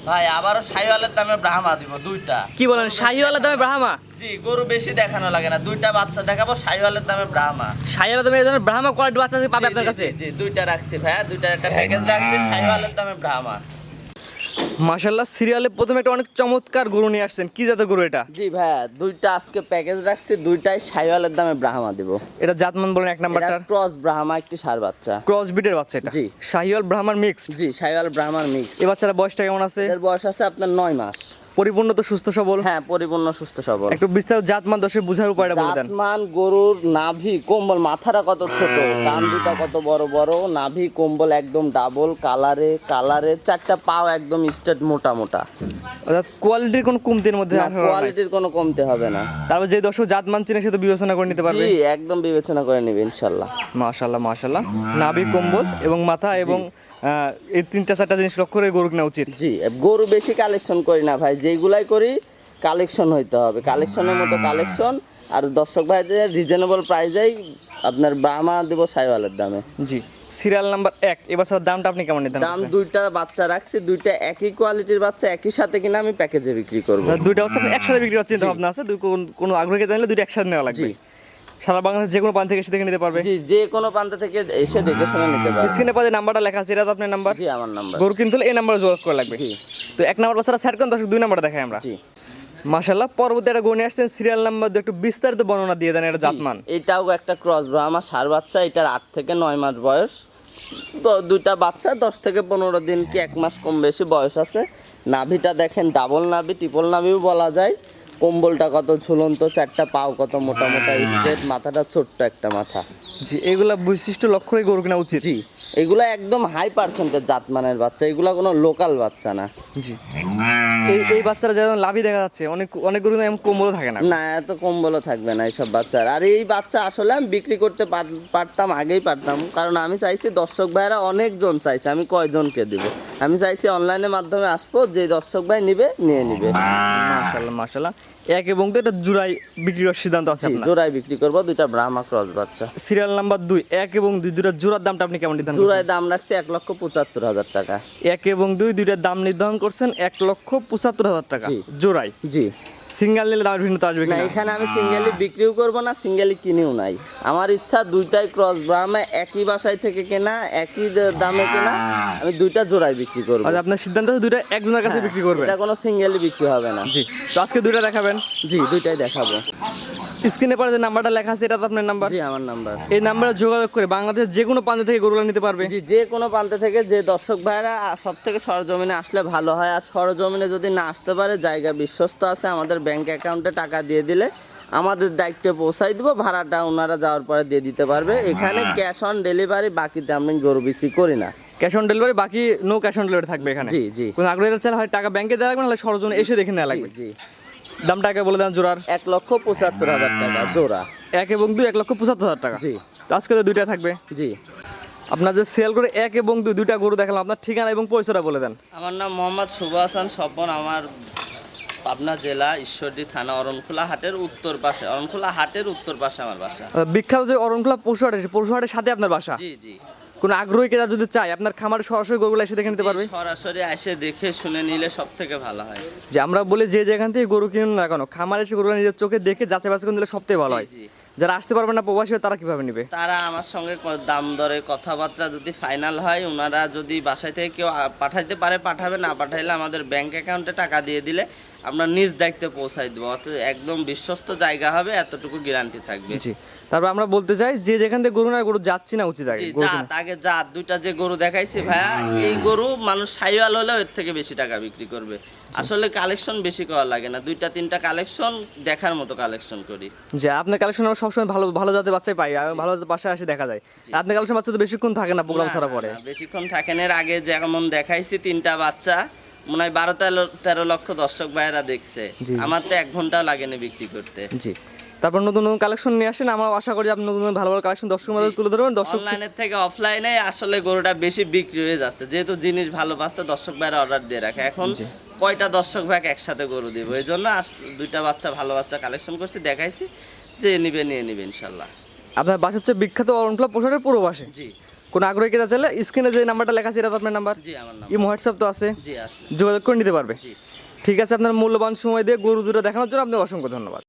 ভাই আবারও শাহিওয়ালের দামে ব্রাহ্মা দিব দুইটা। কি বলেন, শাহিওয়ালের দামে ব্রাহ্মা? জি, গরু বেশি দেখানো লাগে না, দুইটা বাচ্চা দেখাবো শাহিওয়ালের দামে ব্রাহ্মা। শাহিওয়ালের দামে এই ধরনের ব্রাহ্মা কোয়ালিটি বাচ্চা পাবে আপনার কাছে? জি দুইটা রাখছি ভাইয়া, দুইটার একটা প্যাকেজ রাখছি শাহিওয়ালের দামে ব্রাহ্মা। মাশাআল্লাহ, সিরিয়ালে প্রথমে একটা অনেক চমৎকার গরু নিয়ে আসছেন, কি জাতের গরু এটা? জি ভাইয়া, দুইটা আজকে প্যাকেজ রাখছি, দুইটাই শাহিওয়ালের দামে ব্রাহ্মা দেব। এটা জাতমান বলেন এক নাম্বারটা? ক্রস ব্রাহ্মা, একটি ষাঁড় বাচ্চা, ক্রস বিটের বাচ্চা এটা? জি। শাহিওয়াল ব্রাহ্মার মিক্সড? জি, শাহিওয়াল ব্রাহ্মার মিক্স। এই বাচ্চাটা বয়সটা কেমন আছে? এর বয়স আছে আপনার 9 মাস। পরিপূর্ণ তো সুস্থ সবল? হ্যাঁ, পরিপূর্ণ সুস্থ সবল। একটু বিস্তারিত জাতমান দর্শক বুঝার উপায়টা বলে দেন। জাতমান গরুর নাভি কম্বল, মাথাটা কত ছোট, কান দুটা কত বড় বড়, নাভি কম্বল একদম ডাবল কালারে, চারটা পাও একদম স্ট্রেট মোটা মোটা। অর্থাৎ কোয়ালিটির কোনো কমতির মধ্যে না, আসা হবে না। কোয়ালিটির কোনো কমতে হবে না। তারপর যে দর্শক জাতমান চিনে সে তো বিবেচনা করে নিতে পারবে? জি, একদম বিবেচনা করে নেবে ইনশাআল্লাহ। মাশাআল্লাহ মাশাআল্লাহ, নাভি কম্বল এবং মাথা এবং এই তিনটা চারটা জিনিস লক্ষ্য করে গরু কেনা উচিত। জি, গরু বেশি কালেকশন করি না ভাই, যেগুলাই করি কালেকশন হইতে হবে, কালেকশনের মতো কালেকশন। আর দর্শক ভাইদের রিজনেবল প্রাইসেই আপনার ব্রাহ্মা দেবো শাহিওয়ালের দামে। জি। সিরিয়াল নাম্বার 1, এবার স্যার দামটা আপনি কেমন নিতে? দাম দুইটা বাচ্চা রাখছি, দুইটা একই কোয়ালিটির বাচ্চা, একই সাথে কিনা আমি প্যাকেজে বিক্রি করব। দুইটা হচ্ছে আপনি একসাথে বিক্রি করার চিন্তা ভাবনা আছে? কোনো আগ্রহী জানলে দুইটা একসাথে নেওয়া লাগবে? জি। সারা বাংলাদেশ যে কোনো প্রান্ত থেকে এসে দেখে নিতে পারবে? জি, যে কোনো প্রান্ত থেকে এসে দেখে শুনে নিতে পারবে। স্ক্রিনে পাশে নাম্বারটা লেখা আছে, এটা তো আপনার নাম্বার? জি, আমার নাম্বার। গরু কিনতে হলে এই নাম্বারে যোগাযোগ করা লাগবে। জি। তো 1 নাম্বার বাচ্চাটা সেট করেন, দর্শক 2 নাম্বারটা দেখাই আমরা। জি। মাশাআল্লাহ, পরবর্তী একটা গরু নিয়ে আসছেন, সিরিয়াল নাম্বার 2, একটু বিস্তারিত বর্ণনা দিয়ে দেন এটা জাতমান। এটাও একটা ক্রস ব্রাহ্মা ষাঁড় বাচ্চা, এটার 8 থেকে 9 মাস বয়স। তো দুইটা বাচ্চা 10 থেকে 15 দিন কি 1 মাস কম বেশি বয়স আছে। নাভিটা দেখেন ডাবল নাভি, ট্রিপল নাভিও বলা যায়। কম্বলটা কত ঝুলন্ত, চারটা পাও কত মোটা মোটা স্ট্রেট, মাথাটা ছোট্ট একটা মাথা। জি, এগুলা বৈশিষ্ট্য লক্ষ্য করে গরু কেনা উচিত। জি, এগুলা একদম হাই পার্সেন্টেজ জাতমানের বাচ্চা, এগুলা কোনো লোকাল বাচ্চা না। জি। এই বাচ্চারা যেমন লাভই দেখা যাচ্ছে, অনেক গরু এমন কম্বলও থাকে না। না, এত কম্বলও থাকবে না এইসব বাচ্চার। আর এই বাচ্চা আসলে আমি বিক্রি করতে পারতাম, আগেই পারতাম, কারণ আমি চাইছি দর্শক ভাইরা অনেকজন চাইছে, আমি কয়জনকে দিব, আমি চাইছি অনলাইনের মাধ্যমে আসবো, যে দর্শক ভাই নিবে নিয়ে নিবে। মাশাআল্লাহ মাশাআল্লাহ, 1 এবং 2 এটা জোড়াই বিক্রি করার সিদ্ধান্ত আছে আপনার? জোড়ায় বিক্রি করবো, দুইটা ব্রাহ্মা ক্রস বাচ্চা। সিরিয়াল নাম্বার 2, 1 এবং 2 দুইটা জোড়ার দামটা আপনি কেমন নির্ধারণ করছেন? জোড়ায় দাম রাখছি 1,75,000 টাকা। 1 এবং 2 দুইটার দাম নির্ধারণ করছেন 1,75,000 টাকা জি। জোড়ায়? জি। সিঙ্গেল নিলে দামের ভিন্নতা আসবে না, কিনা? এখানে আমি সিঙ্গেলি বিক্রিও করবো না, সিঙ্গেলি কিনেও নাই। আমার ইচ্ছা দুইটাই ক্রস ব্রাহ্মা, একই বাসায় থেকে কেনা, একই দামে কেনা, আমি দুইটা জোড়ায় বিক্রি করবো। আচ্ছা, আপনার সিদ্ধান্ত হচ্ছে দুইটা একজনের কাছে বিক্রি করবেন? এটা কোনো সিঙ্গেলি বিক্রি হবে না। জি। তো আজকে দুইটা দেখাবেন? জি, দুইটাই দেখাবো। স্ক্রিনে পরে যে নাম্বারটা লেখা আছে, এটা তো আপনার নাম্বার? জি, আমার নাম্বার। এই নাম্বারে যোগাযোগ করে বাংলাদেশের যে কোনো প্রান্ত থেকে গরুগুলো নিতে পারবে? জি, যে কোনো প্রান্ত থেকে, যে দর্শক ভাইরা সব থেকে সরজমিনে আসলে ভালো হয়। আর সরজমিনে যদি না আসতে পারে, জায়গা বিশ্বস্ত আছে, আমাদের ব্যাংক অ্যাকাউন্টে টাকা দিয়ে দিলে আমাদের দায়িত্বে পৌঁছাই দিব, ভাড়াটা ওনারা যাওয়ার পরে দিয়ে দিতে পারবে। এখানে ক্যাশ অন ডেলিভারি, বাকিতে আমি গরু বিক্রি করি না। ক্যাশ অন ডেলিভারি, বাকি নো ক্যাশ অন ডেলিভারি থাকবে এখানে? জি জি। কোনো আগ্রহী চাইলে হয় টাকা ব্যাংকে দেওয়া লাগবে, নাহলে সরজমিনে এসে দেখে নেওয়া লাগবে। জি। দামটা আগে বলে দেন জোড়ার? 1,75,000 টাকা জোড়া। 1 এবং 2 1,75,000 টাকা? জি। তো আজকে তো দুইটা থাকবে? জি। আপনার যে সেল করে 1 এবং 2 দুইটা গরু দেখালাম, আপনার ঠিকানা এবং পরিচয়টা বলে দেন। আমার নাম মোহাম্মদ শুভ হাসান স্বপন, আমার পাবনা জেলা ঈশ্বরদী থানা অরণখোলা হাটের উত্তর পাশে, অরণখোলা হাটের উত্তর পাশে আমার বাসা। বিখ্যাত যে অরণখোলা পশু হাটের সাথে আপনার বাসা? জি জি। কোনো আগ্রহী কেনা যদি চায় আপনার খামারে সরাসরি গরুগুলো এসে দেখে নিতে পারবে? সরাসরি এসে দেখে শুনে নিলে সব থেকে ভালো হয়। যে আমরা বলি যে যেখান থেকে গরু কিনুন না কেন, খামারে এসে গরুগুলো নিজের চোখে দেখে যাচাই বাছাই করে নিলে সবথেকে ভালো হয়। জি। যারা আসতে পারবে না প্রবাসী, তারা কিভাবে নেবে? তারা আমার সঙ্গে দাম দরে কথাবার্তা যদি ফাইনাল হয়, ওনারা যদি বাসায় থেকে কেউ পাঠাইতে পারে পাঠাবে, না পাঠাইলে আমাদের ব্যাংক অ্যাকাউন্টে টাকা দিয়ে দিলে আমরা নিজ দায়িত্বে পৌঁছাই দেবো। অত একদম বিশ্বস্ত জায়গা হবে, এতটুকু গ্যারান্টি থাকবে। জি। তারপর আমরা বলতে চাই যে যেখান থেকে গরু না, গরু যাচ্ছি না উচিত আগে জাত দুইটা যে গরু দেখাইছি ভাইয়া, এই গরু মানুষ শাহিওয়াল হলেও এর থেকে বেশি টাকা বিক্রি করবে। আসলে কালেকশন বেশি করা লাগে না, 2-3টা কালেকশন দেখার মতো কালেকশন করি। যে আপনার কালেকশন আমরা সবসময় ভালো ভালো জাতের বাচ্চাই পাই, আর ভালো জাতের বাসায় আসে দেখা যায়। আপনার কালেকশন বাচ্চা তো বেশিক্ষণ থাকে না প্রোগ্রাম ছাড়া পরে? বেশিক্ষণ থাকেন। এর আগে যেমন দেখাইছি 3টা বাচ্চা, মনে হয় 12-13 লক্ষ দর্শক ভাইয়েরা দেখছে। আমার তো 1 ঘন্টাও লাগেনি বিক্রি করতে। জি। তারপর নতুন নতুন কালেকশন নিয়ে আসেন, আমরা আশা করি আপনি নতুন ভালো ভালো কালেকশন দর্শকের মধ্যে তুলে ধরবেন। দর্শক অনলাইনের থেকে অফলাইনে আসলে গরুটা বেশি বিক্রি হয়ে যাচ্ছে, যেহেতু জিনিস ভালো পাচ্ছে দর্শক ভাইরা অর্ডার দিয়ে রাখে। এখন কয়টা দর্শক ভাই একসাথে গরু দিব, এই জন্য 2টা বাচ্চা ভালো বাচ্চা কালেকশন করছি, দেখাইছি, যে নিবে নিয়ে নিবে ইনশাল্লাহ। আপনার বাসা হচ্ছে বিখ্যাত অরণখোলা পশুহাটের পূর্ব পাশে? জি। কোনো আগ্রহী কেতা চাইলে স্ক্রিনে যে নাম্বারটা লেখা আছে এটা তো আপনার নাম্বার, জি আমার নাম। ইমো হোয়াটসঅ্যাপ তো আছে, জি আছে। যোগাযোগ করে নিতে পারবে। জি। ঠিক আছে, আপনার মূল্যবান সময় দিয়ে গরু দুটো দেখানোর জন্য আপনাকে অসংখ্য ধন্যবাদ।